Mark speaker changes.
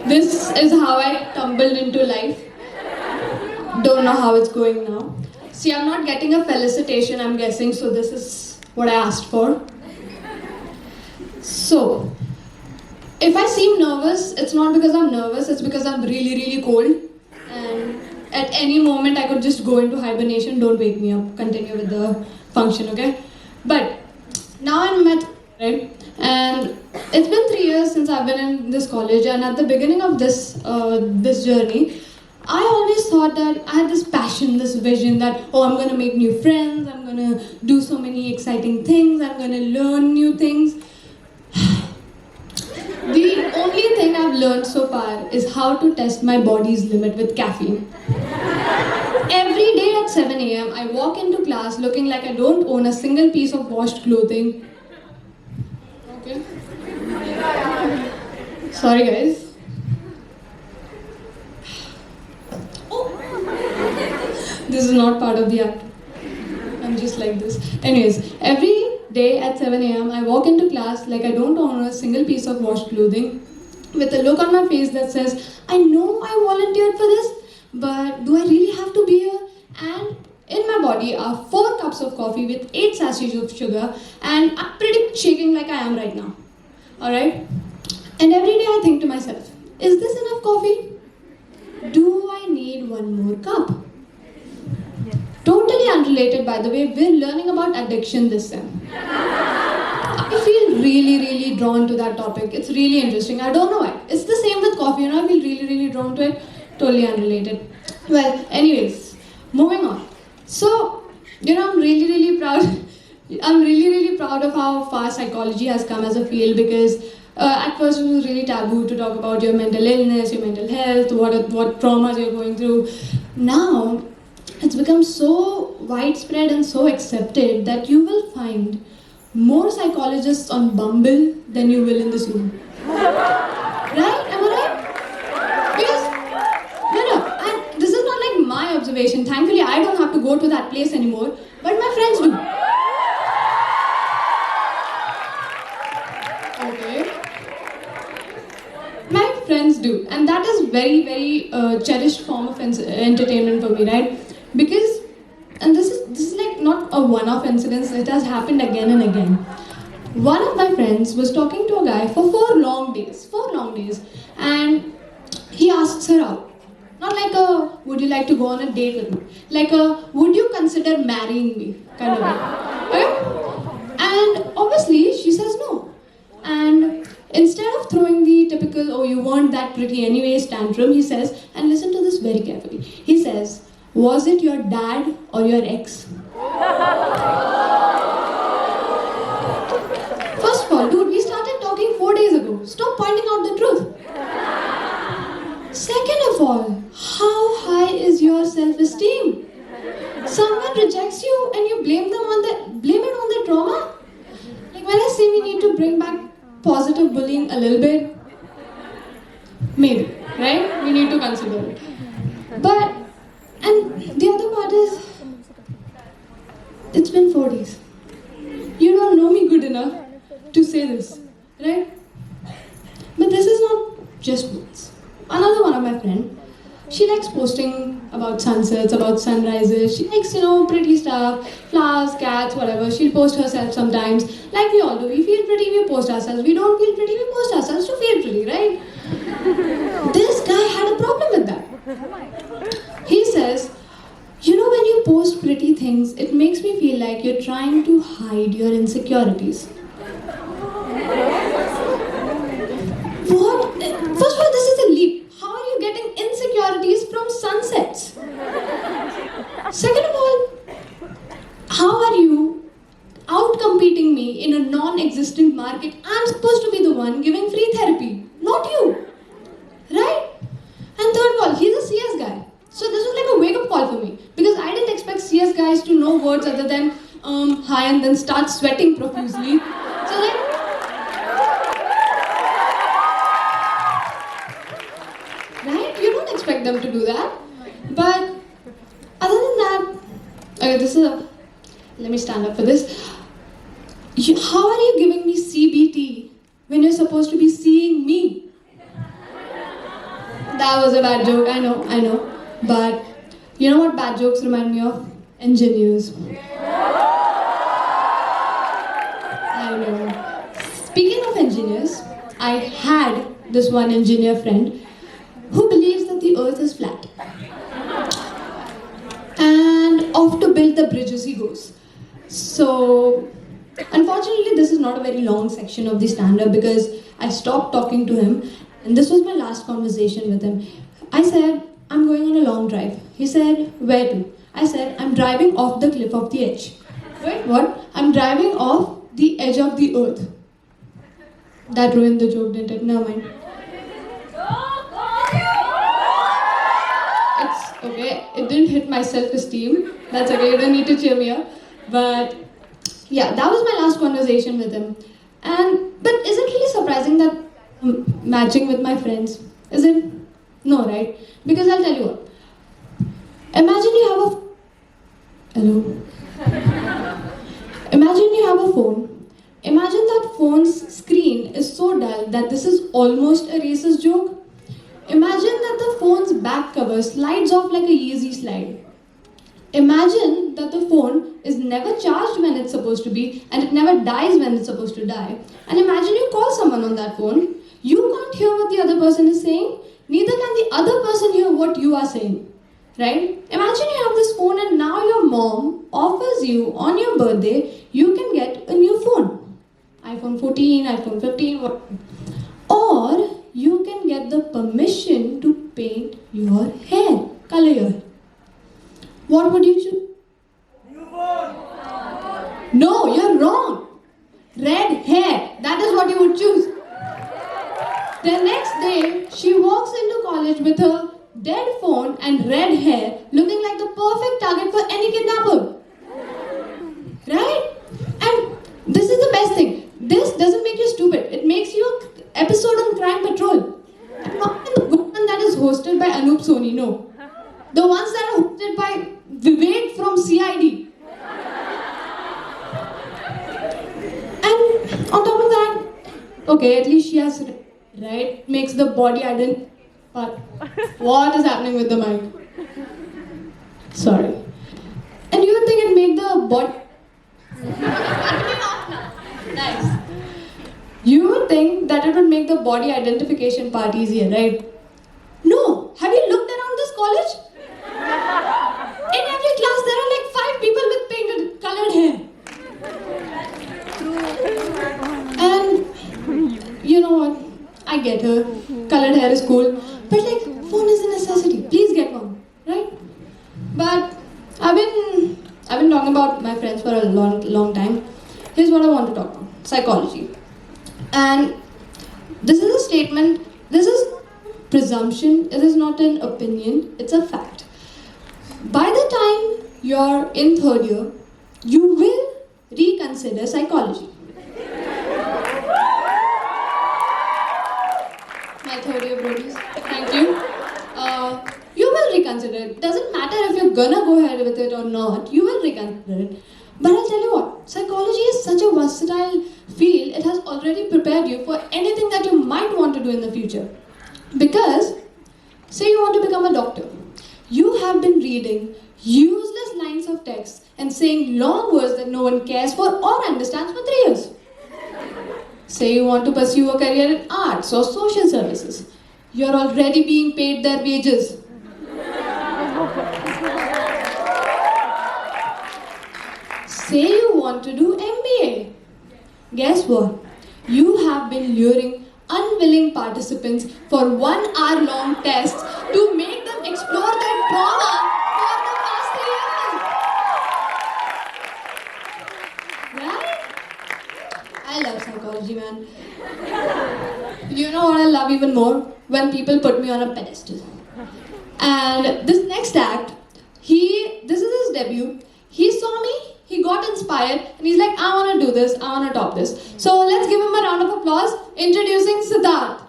Speaker 1: This is how I tumbled into life. Don't know how it's going now. See, I'm not getting a felicitation, I'm guessing, so this is what I asked for. So, if I seem nervous, it's not because I'm nervous, it's because I'm really, really cold. And at any moment, I could just go into hibernation. Don't wake me up. Continue with the function, okay? But now I'm at, right? And it's been 3 years since I've been in this college, and at the beginning of this journey, I always thought that I had this passion, this vision that, oh, I'm gonna make new friends, I'm gonna do so many exciting things, I'm gonna learn new things. The only thing I've learned so far is how to test my body's limit with caffeine. Every day at 7 a.m., I walk into class looking like I don't own a single piece of washed clothing. Okay. Sorry, guys. This is not part of the act. I'm just like this. Anyways, every day at 7 a.m. I walk into class like I don't own a single piece of washed clothing, with a look on my face that says, I know I volunteered for this, but do I really have to be here? And in my body are 4 cups of coffee with 8 sachets of sugar, and I'm pretty shaking like I am right now. Alright? And every day I think to myself, is this enough coffee? Do I need one more cup? Totally unrelated, by the way, we're learning about addiction this sem. I feel really, really drawn to that topic. It's really interesting. I don't know why. It's the same with coffee, I feel really, really drawn to it. Totally unrelated. Well, anyways, moving on. So, I'm really, really proud. I'm really, really proud of how far psychology has come as a field, because at first it was really taboo to talk about your mental illness, your mental health, what traumas you're going through. Now, it's become so widespread and so accepted that you will find more psychologists on Bumble than you will in this room. Right? Am I right? Because, and this is not like my observation. Thankfully, I don't have to go to that place anymore, but my friends do. Okay. My friends do. And that is very, very cherished form of entertainment for me, right? Because, and this is like not a one-off incident, it has happened again and again. One of my friends was talking to a guy for 4 long days, and he asks her out. Not like a, would you like to go on a date with me? Like a, would you consider marrying me? Kind of way. Okay? And obviously, she says no. And instead of throwing the typical, oh, you weren't that pretty anyways tantrum, he says, and listen to this very carefully, he says, was it your dad or your ex? First of all, dude, we started talking 4 days ago. Stop pointing out the truth. Second of all, how high is your self-esteem? Someone rejects you and you blame it on their trauma? Like when I say we need to bring back positive bullying a little bit, maybe, right? We need to consider it. But and the other part is, it's been 4 days. You don't know me good enough to say this, right? But this is not just once. Another one of my friends, she likes posting about sunsets, about sunrises. She likes, pretty stuff, flowers, cats, whatever. She'll post herself sometimes. Like we all do. We feel pretty, we post ourselves. We don't feel pretty, we post ourselves to feel pretty, right? This guy had a problem with that. He says, when you post pretty things, it makes me feel like you're trying to hide your insecurities. What? First of all, this is a leap. How are you getting insecurities from sunsets? Second of all, how are you out-competing me in a non-existent market? I'm supposed to be the one giving free therapy, not you. Right? And third of all, he's a CS guy. So this was like a wake-up call for me, because I didn't expect CS guys to know words other than hi and then start sweating profusely. So like, right? You don't expect them to do that. But other than that, okay, let me stand up for this. How are you giving me CBT when you're supposed to be seeing me? That was a bad joke, I know. But you know what bad jokes remind me of? Engineers. I know. Speaking of engineers, I had this one engineer friend who believes that the earth is flat. And off to build the bridges he goes. So, unfortunately, this is not a very long section of the stand-up because I stopped talking to him, and this was my last conversation with him. I said, I'm going on a long drive. He said, where to? I said, I'm driving off the cliff of the edge. Wait, what? I'm driving off the edge of the earth. That ruined the joke, didn't it? Never mind. It's okay. It didn't hit my self-esteem. That's okay. You don't need to cheer me up. But yeah, that was my last conversation with him. But is it really surprising that I'm matching with my friends? Is it? No, right? Because I'll tell you what. Imagine you have a... Hello? Imagine you have a phone. Imagine that phone's screen is so dull that this is almost a racist joke. Imagine that the phone's back cover slides off like a easy slide. Imagine that the phone is never charged when it's supposed to be and it never dies when it's supposed to die. And imagine you call someone on that phone. You can't hear what the other person is saying. Neither can the other person hear what you are saying. Right? Imagine you have this phone and now your mom offers you on your birthday, you can get a new phone. iPhone 14, iPhone 15, what? Or you can get the permission to paint your hair, color your hair. What would you choose? New phone. No, you're wrong. Red hair. That is what you would choose. The next day, she walks into college with her dead phone and red hair, looking like the perfect target for any kidnapper. Right? And this is the best thing. This doesn't make you stupid. It makes you an episode on Crime Patrol. And not the good one that is hosted by Anup Soni, no. The ones that are hosted by Vivek from CID. And on top of that, okay, at least she has, right? Makes the body identical. But what is happening with the mic? Sorry. And you would think it'd make the body... Nice. You would think that it would make the body identification part easier, right? No. Have you looked around this college? In every class there are like 5 people with painted colored hair. And you know what? I get her. Colored hair is cool. But like, phone is a necessity. Please get one, right? But I've been talking about my friends for a long time. Here's what I want to talk about. Psychology. And this is a statement, this is presumption, it is not an opinion, it's a fact. By the time you're in 3rd year, you will reconsider psychology. My 3rd year brodies, thank you. You will reconsider it. Doesn't matter if you're gonna go ahead with it or not, you will reconsider it. But I'll tell you what, psychology is such a versatile field, it has already prepared you for anything that you might want to do in the future. Because, say you want to become a doctor. You have been reading useless lines of text and saying long words that no one cares for or understands for 3 years. Say you want to pursue a career in arts or social services. You're already being paid their wages. Say you want to do MBA. Guess what? You have been luring unwilling participants for 1 hour long tests to make them explore their trauma for the past 3 years. Right? I love psychology, man. You know what I love even more? When people put me on a pedestal. And this next act, this is his debut. He saw me, he got inspired, and he's like, I want to do this, I want to top this. So let's give him a round of applause, introducing Siddharth.